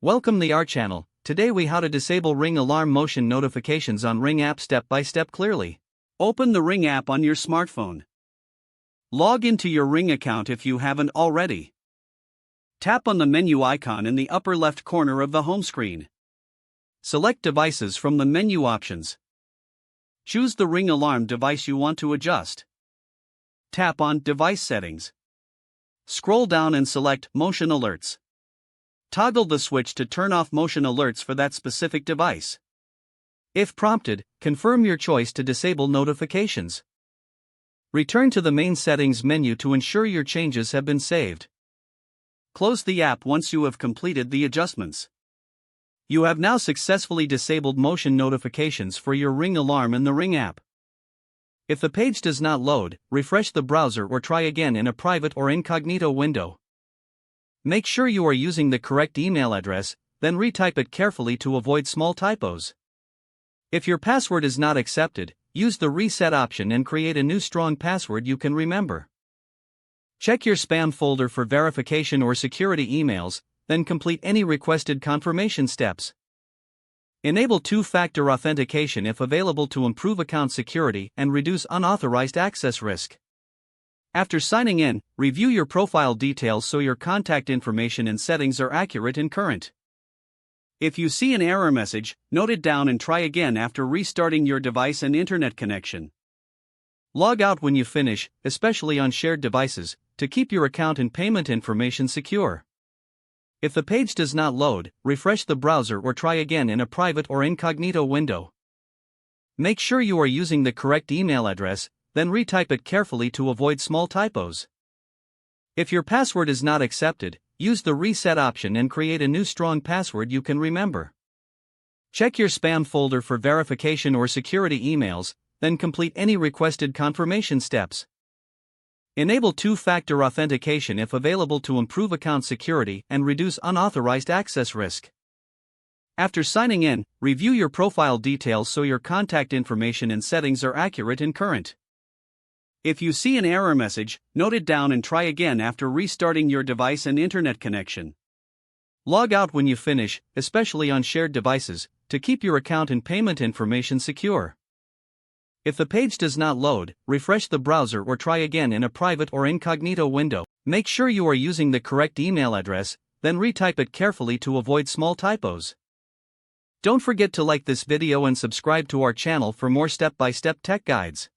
Welcome the our channel. Today we how to disable Ring alarm motion notifications on Ring app step by step clearly. Open the Ring app on your smartphone. Log into your Ring account if you haven't already. Tap on the menu icon in the upper left corner of the home screen. Select devices from the menu options. Choose the Ring alarm device you want to adjust. Tap on Device Settings. Scroll down and select Motion Alerts. Toggle the switch to turn off motion alerts for that specific device. If prompted, confirm your choice to disable notifications. Return to the main settings menu to ensure your changes have been saved. Close the app once you have completed the adjustments. You have now successfully disabled motion notifications for your Ring alarm in the Ring app. If the page does not load, refresh the browser or try again in a private or incognito window. Make sure you are using the correct email address, then retype it carefully to avoid small typos. If your password is not accepted, use the reset option and create a new strong password you can remember. Check your spam folder for verification or security emails, then complete any requested confirmation steps. Enable two-factor authentication if available to improve account security and reduce unauthorized access risk. After signing in, review your profile details so your contact information and settings are accurate and current. If you see an error message, note it down and try again after restarting your device and internet connection. Log out when you finish, especially on shared devices, to keep your account and payment information secure. If the page does not load, refresh the browser or try again in a private or incognito window. Make sure you are using the correct email address, then retype it carefully to avoid small typos. If your password is not accepted, use the reset option and create a new strong password you can remember. Check your spam folder for verification or security emails, then complete any requested confirmation steps. Enable two-factor authentication if available to improve account security and reduce unauthorized access risk. After signing in, review your profile details so your contact information and settings are accurate and current. If you see an error message, note it down and try again after restarting your device and internet connection. Log out when you finish, especially on shared devices, to keep your account and payment information secure. If the page does not load, refresh the browser or try again in a private or incognito window. Make sure you are using the correct email address, then retype it carefully to avoid small typos. Don't forget to like this video and subscribe to our channel for more step-by-step tech guides.